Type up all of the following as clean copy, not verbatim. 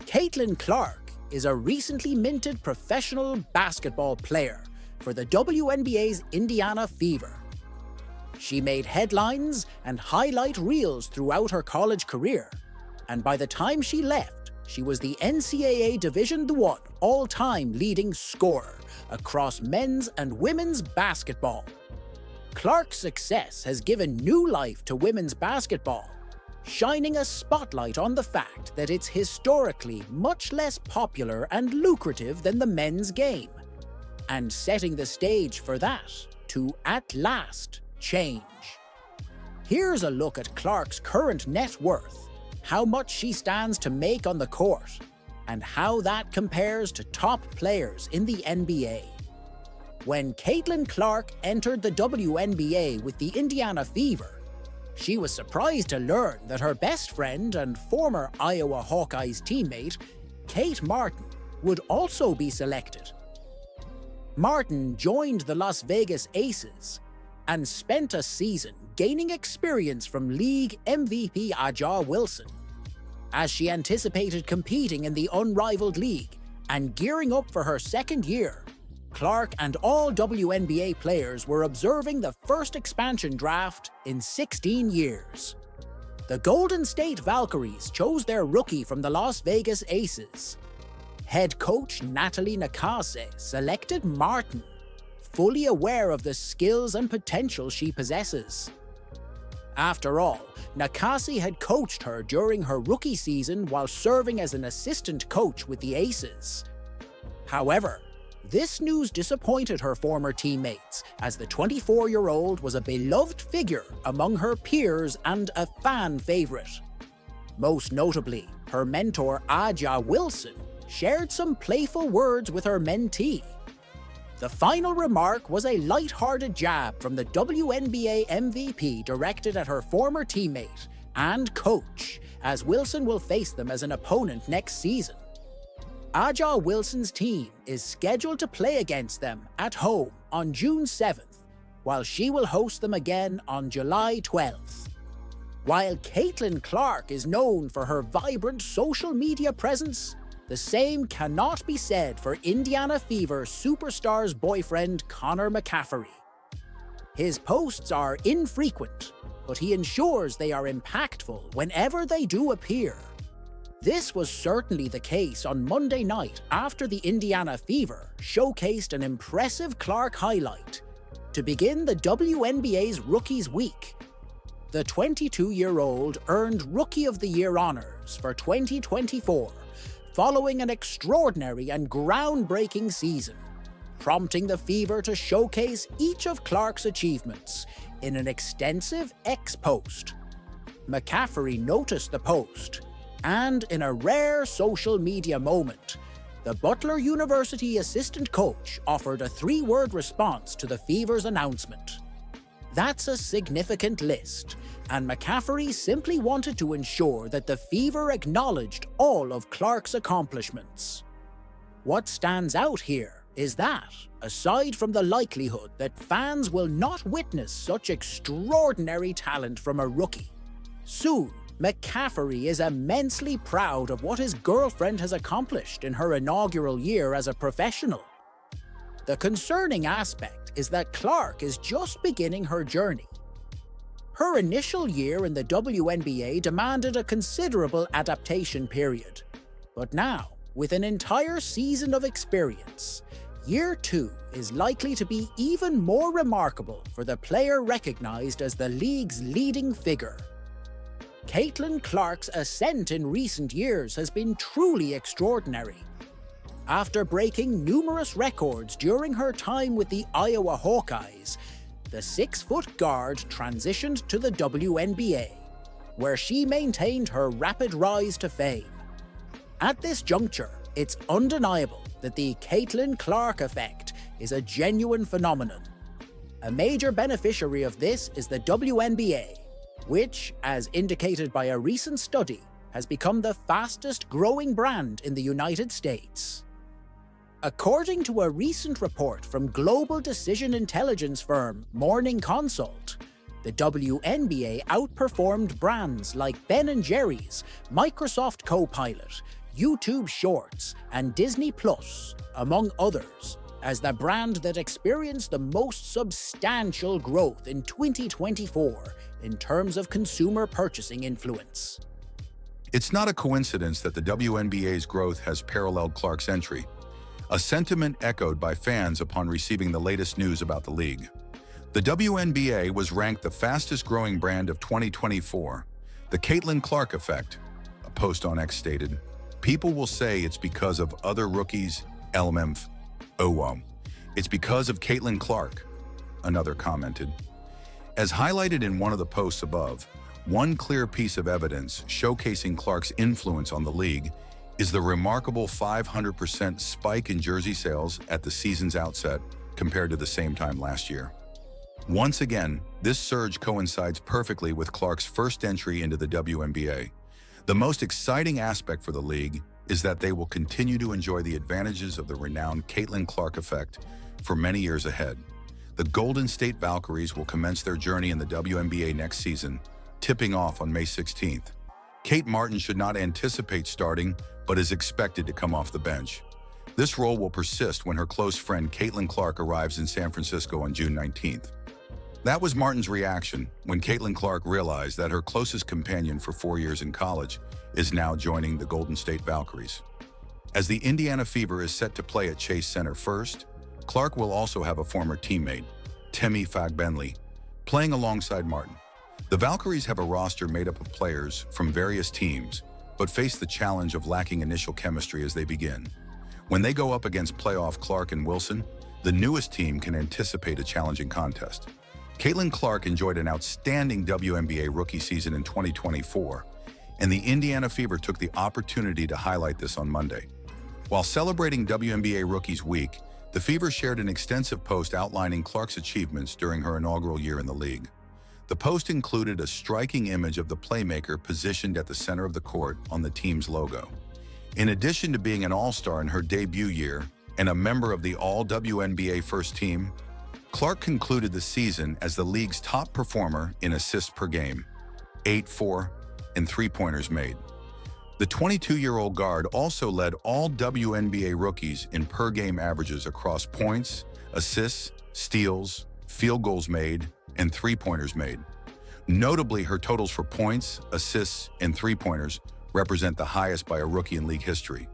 Caitlin Clark is a recently minted professional basketball player for the WNBA's Indiana Fever. She made headlines and highlight reels throughout her college career, and by the time she left, she was the NCAA Division I all-time leading scorer across men's and women's basketball. Clark's success has given new life to women's basketball, shining a spotlight on the fact that it's historically much less popular and lucrative than the men's game, and setting the stage for that to, at last, change. Here's a look at Clark's current net worth, how much she stands to make on the court, and how that compares to top players in the NBA. When Caitlin Clark entered the WNBA with the Indiana Fever, she was surprised to learn that her best friend and former Iowa Hawkeyes teammate, Kate Martin, would also be selected. Martin joined the Las Vegas Aces and spent a season gaining experience from league MVP A'ja Wilson. As she anticipated competing in the unrivaled league and gearing up for her second year, Clark and all WNBA players were observing the first expansion draft in 16 years. The Golden State Valkyries chose their rookie from the Las Vegas Aces. Head coach Natalie Nakase selected Martin, fully aware of the skills and potential she possesses. After all, Nakase had coached her during her rookie season while serving as an assistant coach with the Aces. However, this news disappointed her former teammates, as the 24-year-old was a beloved figure among her peers and a fan favorite. Most notably, her mentor A'ja Wilson shared some playful words with her mentee. The final remark was a light-hearted jab from the WNBA MVP directed at her former teammate and coach, as Wilson will face them as an opponent next season. A'ja Wilson's team is scheduled to play against them at home on June 7th, while she will host them again on July 12th. While Caitlin Clark is known for her vibrant social media presence, the same cannot be said for Indiana Fever superstar's boyfriend Connor McCaffrey. His posts are infrequent, but he ensures they are impactful whenever they do appear. This was certainly the case on Monday night after the Indiana Fever showcased an impressive Clark highlight to begin the WNBA's Rookies Week. The 22-year-old earned Rookie of the Year honors for 2024, following an extraordinary and groundbreaking season, prompting the Fever to showcase each of Clark's achievements in an extensive X post. McCaffrey noticed the post, and in a rare social media moment, the Butler University assistant coach offered a 3-word response to the Fever's announcement. That's a significant list, and McCaffrey simply wanted to ensure that the Fever acknowledged all of Clark's accomplishments. What stands out here is that, aside from the likelihood that fans will not witness such extraordinary talent from a rookie, soon McCaffrey is immensely proud of what his girlfriend has accomplished in her inaugural year as a professional. The concerning aspect is that Clark is just beginning her journey. Her initial year in the WNBA demanded a considerable adaptation period, but now, with an entire season of experience, Year 2 is likely to be even more remarkable for the player recognized as the league's leading figure. Caitlin Clark's ascent in recent years has been truly extraordinary. After breaking numerous records during her time with the Iowa Hawkeyes, the 6-foot guard transitioned to the WNBA, where she maintained her rapid rise to fame. At this juncture, it's undeniable that the Caitlin Clark effect is a genuine phenomenon. A major beneficiary of this is the WNBA, which, as indicated by a recent study, has become the fastest-growing brand in the United States. According to a recent report from global decision intelligence firm Morning Consult, the WNBA outperformed brands like Ben & Jerry's, Microsoft Copilot, YouTube Shorts, and Disney Plus, among others, as the brand that experienced the most substantial growth in 2024 in terms of consumer purchasing influence. It's not a coincidence that the WNBA's growth has paralleled Clark's entry, a sentiment echoed by fans upon receiving the latest news about the league. The WNBA was ranked the fastest-growing brand of 2024, the Caitlin Clark effect. A post on X stated, "People will say it's because of other rookies, LMF. Oh wow. It's because of Caitlin Clark," another commented. As highlighted in one of the posts above, one clear piece of evidence showcasing Clark's influence on the league is the remarkable 500% spike in jersey sales at the season's outset compared to the same time last year. Once again, this surge coincides perfectly with Clark's first entry into the WNBA. The most exciting aspect for the league is that they will continue to enjoy the advantages of the renowned Caitlin Clark effect for many years ahead. The Golden State Valkyries will commence their journey in the WNBA next season, tipping off on May 16th. Kate Martin should not anticipate starting, but is expected to come off the bench. This role will persist when her close friend Caitlin Clark arrives in San Francisco on June 19th. That was Martin's reaction when Caitlin Clark realized that her closest companion for 4 years in college is now joining the Golden State Valkyries. As the Indiana Fever is set to play at Chase Center first, Clark will also have a former teammate, Temi Fagbenle, playing alongside Martin. The Valkyries have a roster made up of players from various teams, but face the challenge of lacking initial chemistry as they begin. When they go up against playoff Clark and Wilson, the newest team can anticipate a challenging contest. Caitlin Clark enjoyed an outstanding WNBA rookie season in 2024, and the Indiana Fever took the opportunity to highlight this on Monday. While celebrating WNBA Rookies Week, the Fever shared an extensive post outlining Clark's achievements during her inaugural year in the league. The post included a striking image of the playmaker positioned at the center of the court on the team's logo. In addition to being an all-star in her debut year and a member of the All-WNBA first team, Clark concluded the season as the league's top performer in assists per game, 8, 4, and three-pointers made. The 22-year-old guard also led all WNBA rookies in per-game averages across points, assists, steals, field goals made, and three-pointers made. Notably, her totals for points, assists, and three-pointers represent the highest by a rookie in league history.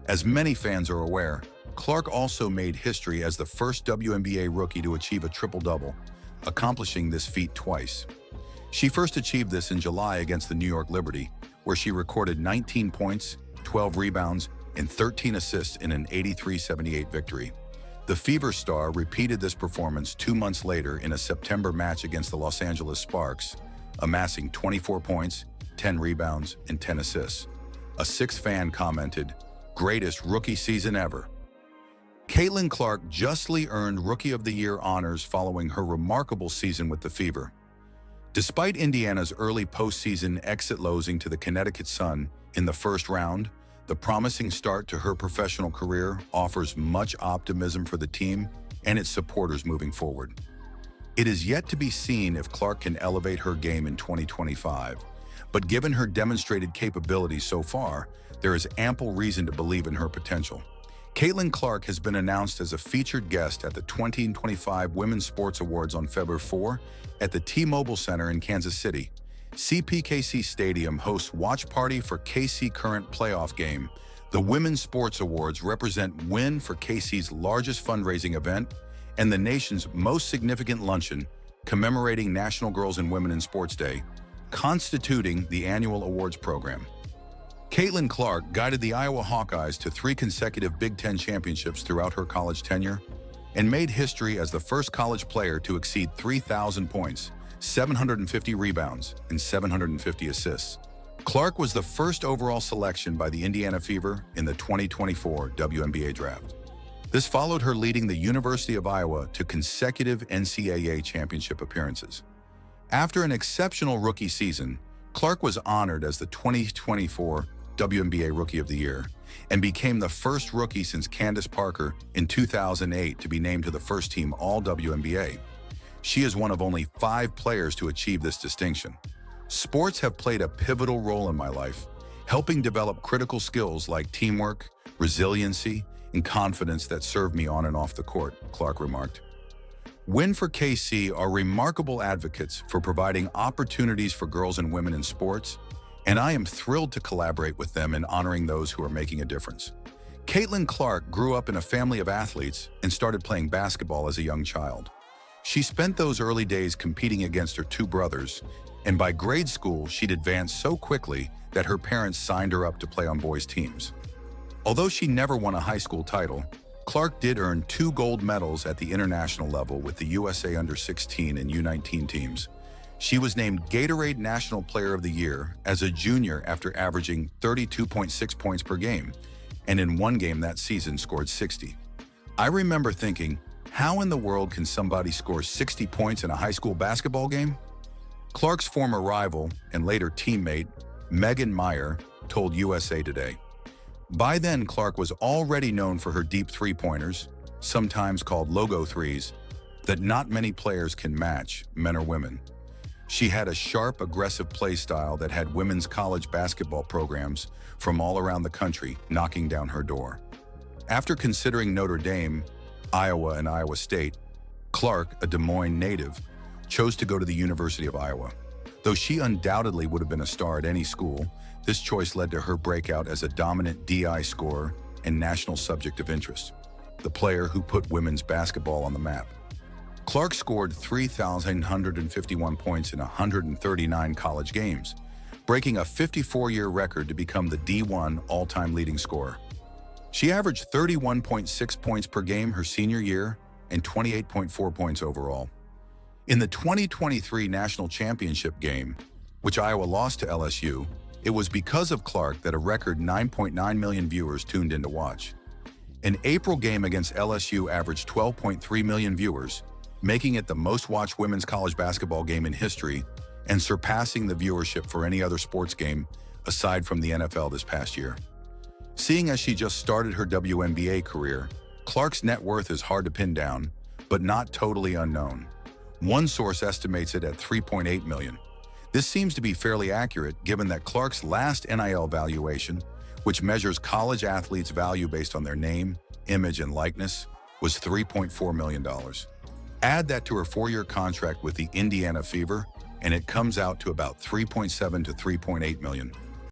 As many fans are aware, Clark also made history as the first WNBA rookie to achieve a triple-double, accomplishing this feat twice. She first achieved this in July against the New York Liberty, where she recorded 19 points, 12 rebounds, and 13 assists in an 83-78 victory. The Fever star repeated this performance 2 months later in a September match against the Los Angeles Sparks, amassing 24 points, 10 rebounds, and 10 assists. A sixth fan commented, "Greatest rookie season ever." Caitlin Clark justly earned Rookie of the Year honors following her remarkable season with the Fever. Despite Indiana's early postseason exit losing to the Connecticut Sun in the first round, the promising start to her professional career offers much optimism for the team and its supporters moving forward. It is yet to be seen if Clark can elevate her game in 2025, but given her demonstrated capabilities so far, there is ample reason to believe in her potential. Caitlin Clark has been announced as a featured guest at the 2025 Women's Sports Awards on February 4 at the T-Mobile Center in Kansas City. CPKC Stadium hosts watch party for KC current playoff game. The Women's Sports Awards represent WIN for KC's largest fundraising event and the nation's most significant luncheon commemorating National Girls and Women in Sports Day, constituting the annual awards program. Caitlin Clark guided the Iowa Hawkeyes to 3 consecutive Big Ten championships throughout her college tenure and made history as the first college player to exceed 3,000 points, 750 rebounds, and 750 assists. Clark was the first overall selection by the Indiana Fever in the 2024 WNBA draft. This followed her leading the University of Iowa to consecutive NCAA championship appearances. After an exceptional rookie season, Clark was honored as the 2024 WNBA Rookie of the Year and became the first rookie since Candace Parker in 2008 to be named to the first team All-WNBA. She is one of only 5 players to achieve this distinction. Sports have played a pivotal role in my life, helping develop critical skills like teamwork, resiliency, and confidence that served me on and off the court, Clark remarked. Win for KC are remarkable advocates for providing opportunities for girls and women in sports, and I am thrilled to collaborate with them in honoring those who are making a difference. Caitlin Clark grew up in a family of athletes and started playing basketball as a young child. She spent those early days competing against her two brothers, and by grade school, she'd advanced so quickly that her parents signed her up to play on boys' teams. Although she never won a high school title, Clark did earn 2 gold medals at the international level with the USA Under-16 and U19 teams. She was named Gatorade National Player of the Year as a junior after averaging 32.6 points per game, and in one game that season scored 60. I remember thinking, how in the world can somebody score 60 points in a high school basketball game? Clark's former rival and later teammate, Megan Meyer, told USA Today. By then, Clark was already known for her deep three-pointers, sometimes called logo threes, that not many players can match, men or women. She had a sharp, aggressive play style that had women's college basketball programs from all around the country knocking down her door. After considering Notre Dame, Iowa, and Iowa State, Clark, a Des Moines native, chose to go to the University of Iowa. Though she undoubtedly would have been a star at any school, this choice led to her breakout as a dominant DI scorer and national subject of interest, the player who put women's basketball on the map. Clark scored 3,151 points in 139 college games, breaking a 54-year record to become the D1 all-time leading scorer. She averaged 31.6 points per game her senior year and 28.4 points overall. In the 2023 National Championship game, which Iowa lost to LSU, it was because of Clark that a record 9.9 million viewers tuned in to watch. An April game against LSU averaged 12.3 million viewers, making it the most-watched women's college basketball game in history and surpassing the viewership for any other sports game aside from the NFL this past year. Seeing as she just started her WNBA career, Clark's net worth is hard to pin down, but not totally unknown. One source estimates it at $3.8 million. This seems to be fairly accurate given that Clark's last NIL valuation, which measures college athletes' value based on their name, image, and likeness, was $3.4 million. Add that to her 4-year contract with the Indiana Fever, and it comes out to about $3.7 to $3.8 million.